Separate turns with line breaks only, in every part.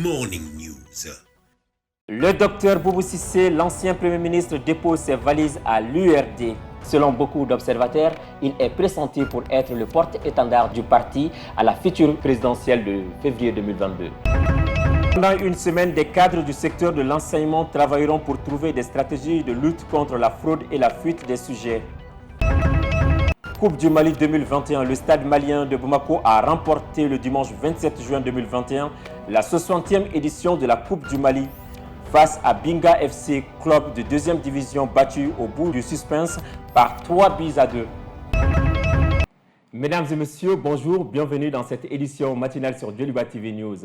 Morning News.
Le docteur Boubou Cissé, l'ancien Premier ministre, dépose ses valises à l'URD. Selon beaucoup d'observateurs, il est pressenti pour être le porte-étendard du parti à la future présidentielle de février 2022. Pendant une semaine, des cadres du secteur de l'enseignement travailleront pour trouver des stratégies de lutte contre la fraude et la fuite des sujets. Coupe du Mali 2021, le stade malien de Bamako a remporté le dimanche 27 juin 2021 la 60e édition de la Coupe du Mali face à Binga FC, club de 2e division battu au bout du suspense par 3-2. Mesdames et messieurs, bonjour, bienvenue dans cette édition matinale sur Djoliba TV News.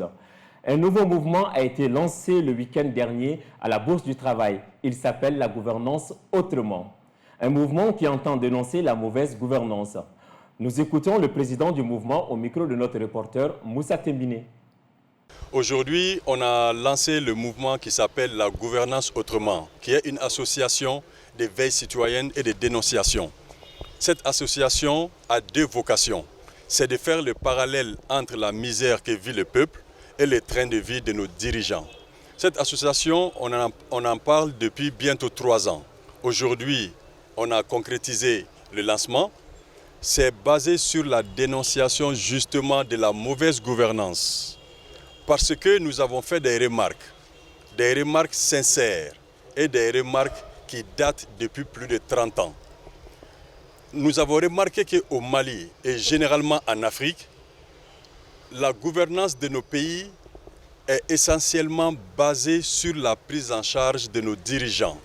Un nouveau mouvement a été lancé le week-end dernier à la Bourse du Travail. Il s'appelle la gouvernance autrement. Un mouvement qui entend dénoncer la mauvaise gouvernance. Nous écoutons le président du mouvement au micro de notre reporter Moussa Tembine.
Aujourd'hui, on a lancé le mouvement qui s'appelle la gouvernance autrement, qui est une association de veille citoyenne et de dénonciation. Cette association a deux vocations. C'est de faire le parallèle entre la misère que vit le peuple et le train de vie de nos dirigeants. Cette association, on en parle depuis bientôt 3 ans. Aujourd'hui, on a concrétisé le lancement. C'est basé sur la dénonciation justement de la mauvaise gouvernance. Parce que nous avons fait des remarques sincères et des remarques qui datent depuis plus de 30 ans. Nous avons remarqué qu'au Mali et généralement en Afrique, la gouvernance de nos pays est essentiellement basée sur la prise en charge de nos dirigeants.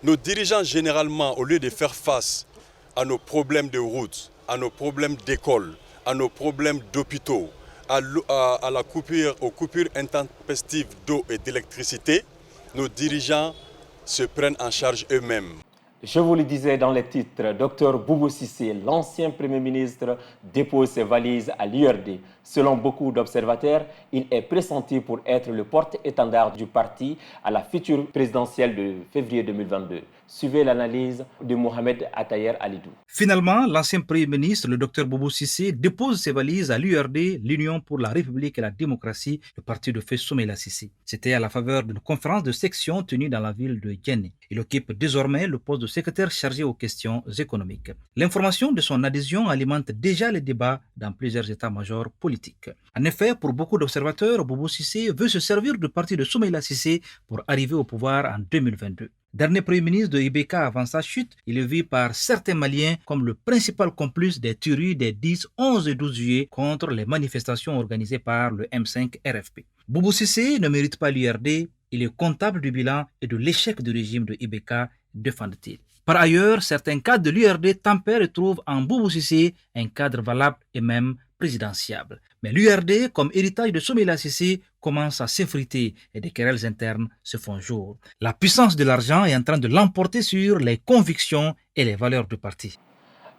Nos dirigeants, généralement, au lieu de faire face à nos problèmes de route, à nos problèmes d'école, à nos problèmes d'hôpitaux, aux coupures intempestives d'eau et d'électricité, nos dirigeants se prennent en charge eux-mêmes.
Je vous le disais dans les titres, Dr Boubou Cissé, l'ancien Premier ministre, dépose ses valises à l'URD. Selon beaucoup d'observateurs, il est pressenti pour être le porte-étendard du parti à la future présidentielle de février 2022. Suivez l'analyse de Mohamed Atayer Alidou.
Finalement, l'ancien Premier ministre, le Dr Boubou Cissé, dépose ses valises à l'URD, l'Union pour la République et la Démocratie, le parti de feu Soumaïla Cissé. C'était à la faveur d'une conférence de section tenue dans la ville de Djenné. Il occupe désormais le poste de secrétaire chargé aux questions économiques. L'information de son adhésion alimente déjà les débats dans plusieurs états-majors politiques. En effet, pour beaucoup d'observateurs, Boubou Cissé veut se servir du parti de Soumaïla Cissé pour arriver au pouvoir en 2022. Dernier Premier ministre de IBK avant sa chute, il est vu par certains Maliens comme le principal complice des tueries des 10, 11 et 12 juillet contre les manifestations organisées par le M5 RFP. Boubou Cissé ne mérite pas l'URD, il est comptable du bilan et de l'échec du régime de IBK, défend-il. Par ailleurs, certains cadres de l'URD tempèrent et trouvent en Boubou Cissé un cadre valable et même présidentiable. Mais l'URD, comme héritage de Soumaïla Cissé, commence à s'effriter et des querelles internes se font jour. La puissance de l'argent est en train de l'emporter sur les convictions et les valeurs du parti.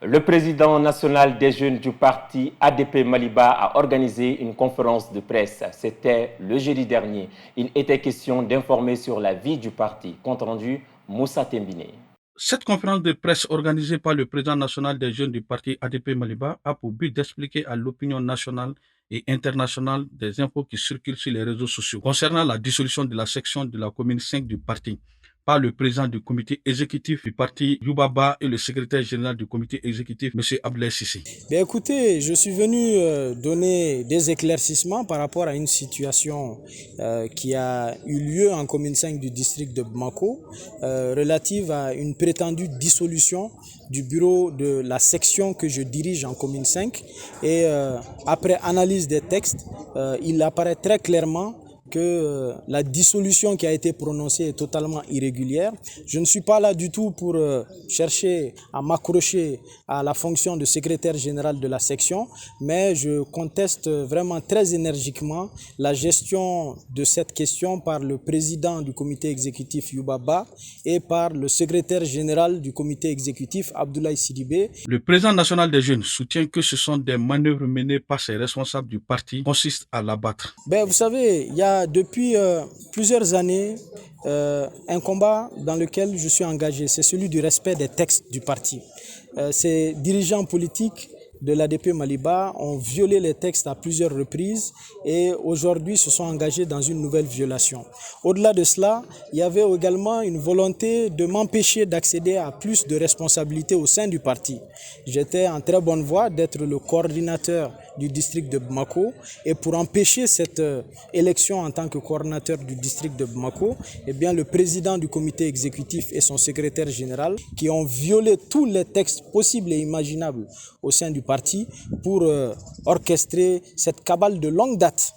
Le président national des jeunes du parti ADP Maliba a organisé une conférence de presse. C'était le jeudi dernier. Il était question d'informer sur la vie du parti. Compte rendu, Moussa Tembine.
Cette conférence de presse organisée par le président national des jeunes du parti ADP Maliba a pour but d'expliquer à l'opinion nationale et internationale des infos qui circulent sur les réseaux sociaux concernant la dissolution de la section de la commune 5 du parti par le président du comité exécutif du parti Youbaba et le secrétaire général du comité exécutif, M. Abdoulaye Cissé.
Écoutez, je suis venu donner des éclaircissements par rapport à une situation qui a eu lieu en commune 5 du district de Bamako, relative à une prétendue dissolution du bureau de la section que je dirige en commune 5. Et après analyse des textes, il apparaît très clairement que la dissolution qui a été prononcée est totalement irrégulière. Je ne suis pas là du tout pour chercher à m'accrocher à la fonction de secrétaire général de la section, mais je conteste vraiment très énergiquement la gestion de cette question par le président du comité exécutif Youbaba et par le secrétaire général du comité exécutif Abdoulaye Sidibé.
Le président national des jeunes soutient que ce sont des manœuvres menées par ses responsables du parti qui consistent à l'abattre.
Vous savez, il y a depuis plusieurs années un combat dans lequel je suis engagé, c'est celui du respect des textes du parti. Ces dirigeants politiques de l'ADP Maliba ont violé les textes à plusieurs reprises et aujourd'hui se sont engagés dans une nouvelle violation. Au-delà de cela, il y avait également une volonté de m'empêcher d'accéder à plus de responsabilités au sein du parti. J'étais en très bonne voie d'être le coordinateur du district de Bamako et pour empêcher cette élection en tant que coordinateur du district de Bamako, eh bien, le président du comité exécutif et son secrétaire général qui ont violé tous les textes possibles et imaginables au sein du parti pour orchestrer cette cabale de longue date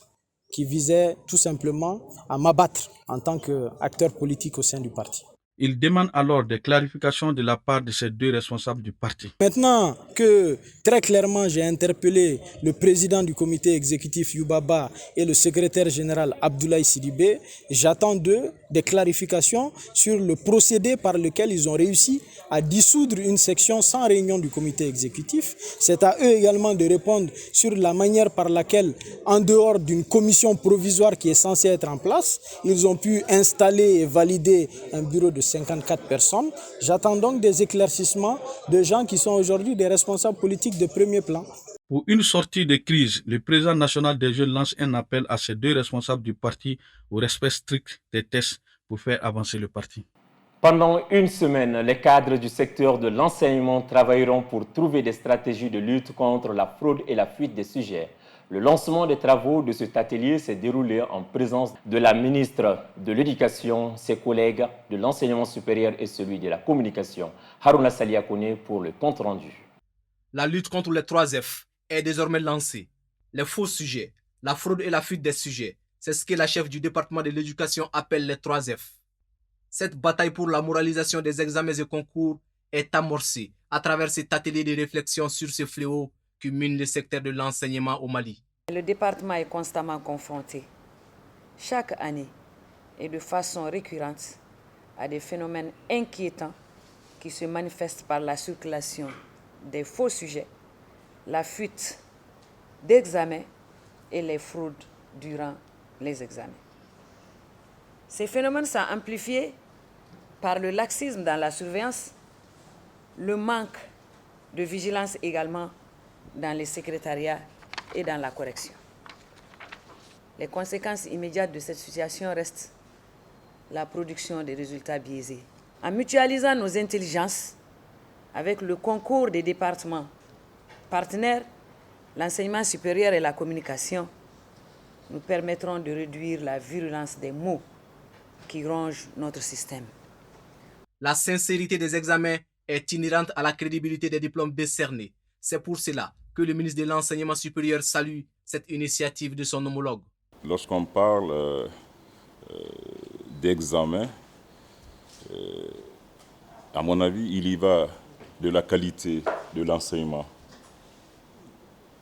qui visait tout simplement à m'abattre en tant qu'acteur politique au sein du parti.
Il demande alors des clarifications de la part de ces deux responsables du parti.
Maintenant que très clairement j'ai interpellé le président du comité exécutif Youbaba et le secrétaire général Abdoulaye Sidibé, j'attends d'eux des clarifications sur le procédé par lequel ils ont réussi à dissoudre une section sans réunion du comité exécutif. C'est à eux également de répondre sur la manière par laquelle, en dehors d'une commission provisoire qui est censée être en place, ils ont pu installer et valider un bureau de 54 personnes. J'attends donc des éclaircissements de gens qui sont aujourd'hui des responsables politiques de premier plan.
Pour une sortie de crise, le président national des jeunes lance un appel à ces deux responsables du parti au respect strict des tests pour faire avancer le parti.
Pendant une semaine, les cadres du secteur de l'enseignement travailleront pour trouver des stratégies de lutte contre la fraude et la fuite des sujets. Le lancement des travaux de cet atelier s'est déroulé en présence de la ministre de l'Éducation, ses collègues de l'enseignement supérieur et celui de la communication. Haruna Saliakone pour le compte-rendu.
La lutte contre les 3 F est désormais lancée. Les faux sujets, la fraude et la fuite des sujets, c'est ce que la chef du département de l'éducation appelle les 3 F. Cette bataille pour la moralisation des examens et concours est amorcée à travers cet atelier de réflexion sur ce fléau qui mine le secteur de l'enseignement au Mali.
Le département est constamment confronté, chaque année et de façon récurrente, à des phénomènes inquiétants qui se manifestent par la circulation des faux sujets, la fuite d'examens et les fraudes durant les examens. Ces phénomènes sont amplifiés par le laxisme dans la surveillance, le manque de vigilance également dans les secrétariats et dans la correction. Les conséquences immédiates de cette situation restent la production des résultats biaisés. En mutualisant nos intelligences avec le concours des départements partenaires, l'enseignement supérieur et la communication, nous permettrons de réduire la virulence des maux qui rongent notre système.
La sincérité des examens est inhérente à la crédibilité des diplômes décernés. C'est pour cela que le ministre de l'Enseignement supérieur salue cette initiative de son homologue.
Lorsqu'on parle d'examen, à mon avis, il y va de la qualité de l'enseignement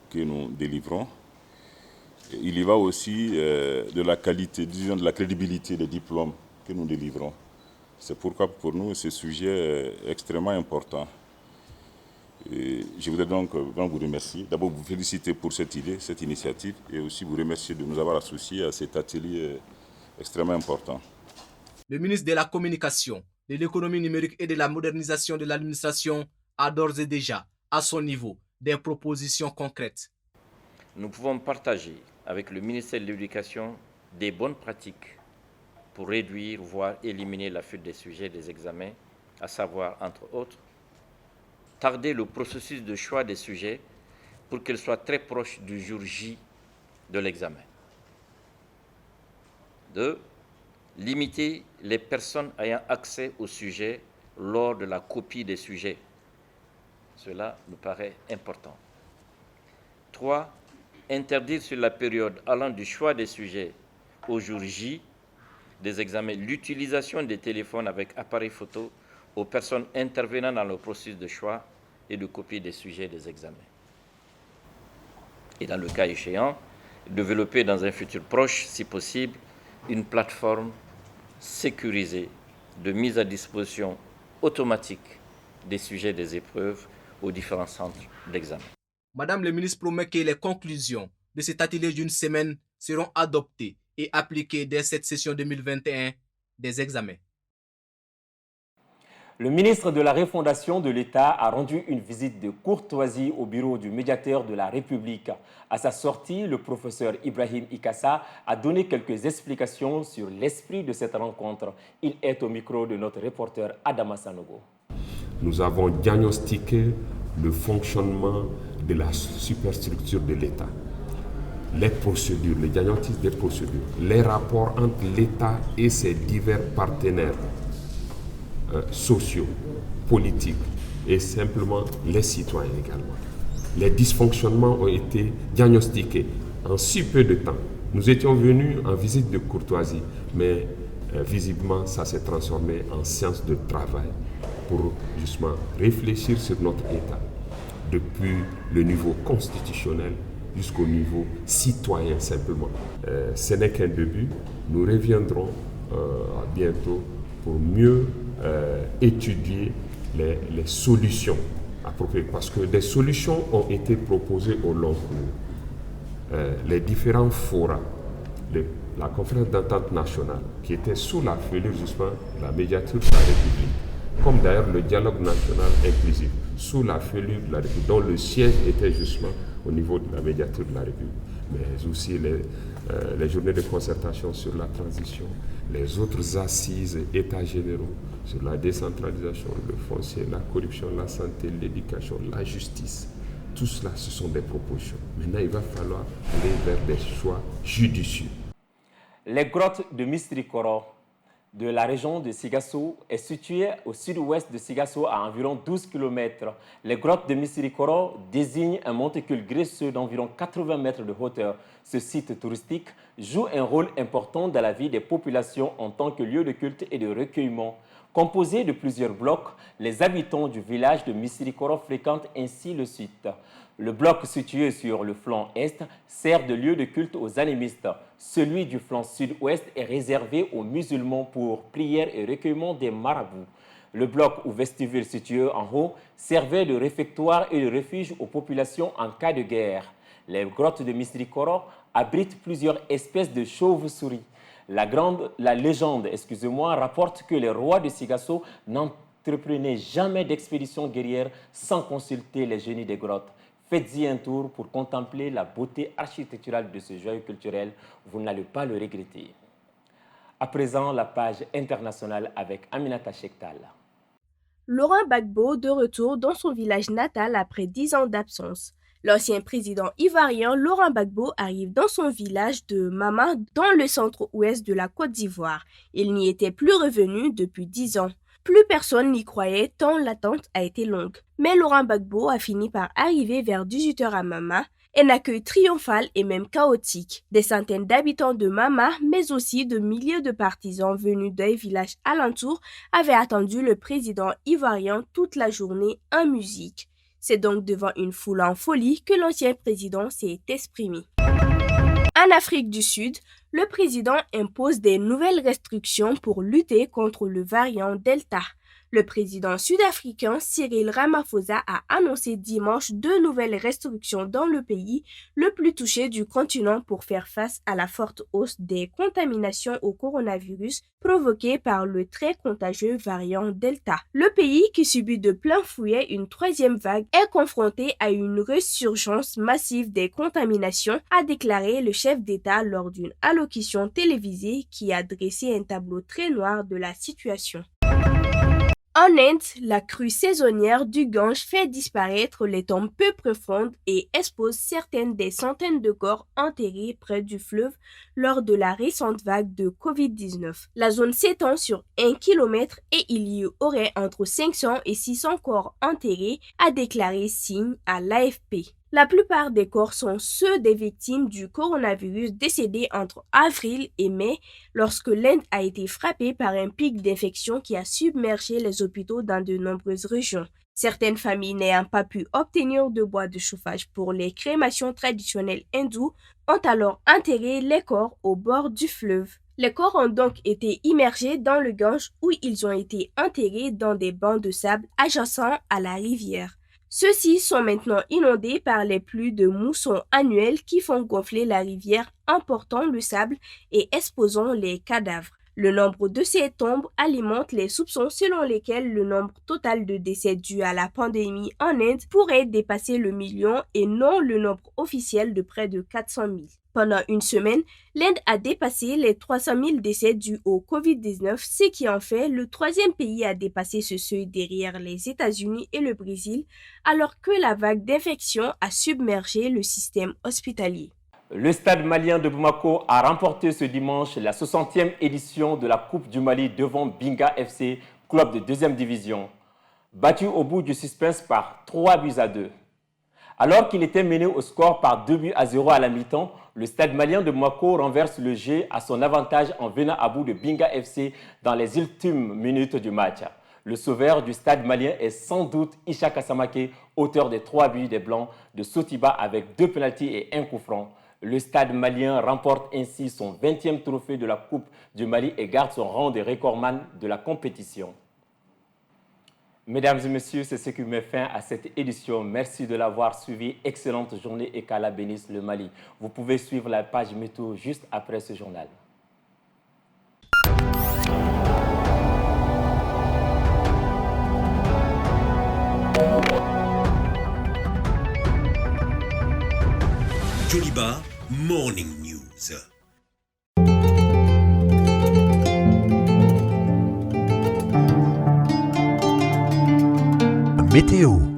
que nous délivrons. Il y va aussi de la qualité, disons de la crédibilité des diplômes que nous délivrons. C'est pourquoi pour nous ce sujet est extrêmement important. Et je voudrais donc vraiment vous remercier. D'abord vous féliciter pour cette idée, cette initiative, et aussi vous remercier de nous avoir associés à cet atelier extrêmement important.
Le ministre de la Communication, de l'économie numérique et de la modernisation de l'administration a d'ores et déjà, à son niveau, des propositions concrètes.
Nous pouvons partager avec le ministère de l'Éducation des bonnes pratiques pour réduire, voire éliminer la fuite des sujets des examens, à savoir, entre autres, tarder le processus de choix des sujets pour qu'il soit très proche du jour J de l'examen. 2. Limiter les personnes ayant accès au sujet lors de la copie des sujets. Cela nous paraît important. 3. Interdire sur la période allant du choix des sujets au jour J des examens l'utilisation des téléphones avec appareil photo aux personnes intervenant dans le processus de choix et de copie des sujets des examens. Et dans le cas échéant, développer dans un futur proche, si possible, une plateforme sécurisée de mise à disposition automatique des sujets des épreuves aux différents centres d'examen.
Madame le ministre promet que les conclusions de cet atelier d'une semaine seront adoptées et appliquées dès cette session 2021 des examens.
Le ministre de la Refondation de l'État a rendu une visite de courtoisie au bureau du médiateur de la République. À sa sortie, le professeur Ibrahim Ikassa a donné quelques explications sur l'esprit de cette rencontre. Il est au micro de notre reporter Adama Sanogo.
Nous avons diagnostiqué le fonctionnement de la superstructure de l'État, les procédures, le diagnostic des procédures, les rapports entre l'État et ses divers partenaires sociaux, politiques et simplement les citoyens également. Les dysfonctionnements ont été diagnostiqués en si peu de temps. Nous étions venus en visite de courtoisie, mais visiblement ça s'est transformé en séance de travail pour justement réfléchir sur notre État, depuis le niveau constitutionnel jusqu'au niveau citoyen simplement. Ce n'est qu'un début, nous reviendrons bientôt pour mieux étudier les solutions appropriées, parce que des solutions ont été proposées au long cours. Les différents forats, la conférence d'entente nationale, qui était sous la feuille justement de la médiature de la République, comme d'ailleurs le dialogue national inclusif, sous la feuille de la République, dont le siège était justement au niveau de la médiature de la République, mais aussi les journées de concertation sur la transition, les autres assises états généraux sur la décentralisation, le foncier, la corruption, la santé, l'éducation, la justice. Tout cela, ce sont des propositions. Maintenant, il va falloir aller vers des choix judicieux.
Les grottes de Misirikoro de la région de Sigasso est située au sud-ouest de Sigasso à environ 12 km. Les grottes de Misirikoro désignent un monticule graisseux d'environ 80 mètres de hauteur. Ce site touristique joue un rôle important dans la vie des populations en tant que lieu de culte et de recueillement. Composé de plusieurs blocs, les habitants du village de Misirikoro fréquentent ainsi le site. Le bloc situé sur le flanc est sert de lieu de culte aux animistes. Celui du flanc sud-ouest est réservé aux musulmans pour prière et recueillement des marabouts. Le bloc ou vestibule situé en haut servait de réfectoire et de refuge aux populations en cas de guerre. Les grottes de Misirikoro abritent plusieurs espèces de chauves-souris. La légende rapporte que les rois de Sigasso n'entreprenaient jamais d'expédition guerrière sans consulter les génies des grottes. Faites-y un tour pour contempler la beauté architecturale de ce joyau culturel. Vous n'allez pas le regretter. À présent, la page internationale avec Aminata Chektal.
Laurent Gbagbo de retour dans son village natal après 10 ans d'absence. L'ancien président ivoirien Laurent Gbagbo arrive dans son village de Mama dans le centre-ouest de la Côte d'Ivoire. Il n'y était plus revenu depuis 10 ans. Plus personne n'y croyait tant l'attente a été longue. Mais Laurent Gbagbo a fini par arriver vers 18h à Mama, un accueil triomphal et même chaotique. Des centaines d'habitants de Mama, mais aussi de milliers de partisans venus des villages alentours avaient attendu le président ivoirien toute la journée en musique. C'est donc devant une foule en folie que l'ancien président s'est exprimé. En Afrique du Sud, le président impose des nouvelles restrictions pour lutter contre le variant Delta. Le président sud-africain Cyril Ramaphosa a annoncé dimanche 2 nouvelles restrictions dans le pays le plus touché du continent pour faire face à la forte hausse des contaminations au coronavirus provoquées par le très contagieux variant Delta. Le pays, qui subit de plein fouet une 3e vague, est confronté à une résurgence massive des contaminations, a déclaré le chef d'État lors d'une allocution télévisée qui a dressé un tableau très noir de la situation. En Inde, la crue saisonnière du Gange fait disparaître les tombes peu profondes et expose certaines des centaines de corps enterrés près du fleuve lors de la récente vague de Covid-19. La zone s'étend sur 1 km et il y aurait entre 500 et 600 corps enterrés, a déclaré Singh à l'AFP. La plupart des corps sont ceux des victimes du coronavirus décédées entre avril et mai, lorsque l'Inde a été frappée par un pic d'infection qui a submergé les hôpitaux dans de nombreuses régions. Certaines familles n'ayant pas pu obtenir de bois de chauffage pour les crémations traditionnelles hindoues ont alors enterré les corps au bord du fleuve. Les corps ont donc été immergés dans le Gange où ils ont été enterrés dans des bancs de sable adjacents à la rivière. Ceux-ci sont maintenant inondés par les pluies de mousson annuelles qui font gonfler la rivière, emportant le sable et exposant les cadavres. Le nombre de ces tombes alimente les soupçons selon lesquels le nombre total de décès dus à la pandémie en Inde pourrait dépasser le million et non le nombre officiel de près de 400 000. Pendant une semaine, l'Inde a dépassé les 300 000 décès dus au Covid-19, ce qui en fait le troisième pays à dépasser ce seuil derrière les États-Unis et le Brésil, alors que la vague d'infection a submergé le système hospitalier.
Le Stade malien de Bamako a remporté ce dimanche la 60e édition de la Coupe du Mali devant Binga FC, club de 2e division, battu au bout du suspense par 3-2. Alors qu'il était mené au score par 2-0 à la mi-temps, le Stade malien de Bamako renverse le jeu à son avantage en venant à bout de Binga FC dans les ultimes minutes du match. Le sauveur du Stade malien est sans doute Isha Kassamake, auteur des 3 buts des Blancs de Sotiba avec 2 pénaltys et 1 coup franc. Le Stade malien remporte ainsi son 20e trophée de la Coupe du Mali et garde son rang de recordman de la compétition. Mesdames et messieurs, c'est ce qui met fin à cette édition. Merci de l'avoir suivi. Excellente journée et qu'Allah bénisse le Mali. Vous pouvez suivre la page météo juste après ce journal.
Joliba Morning News. Météo.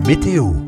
Météo.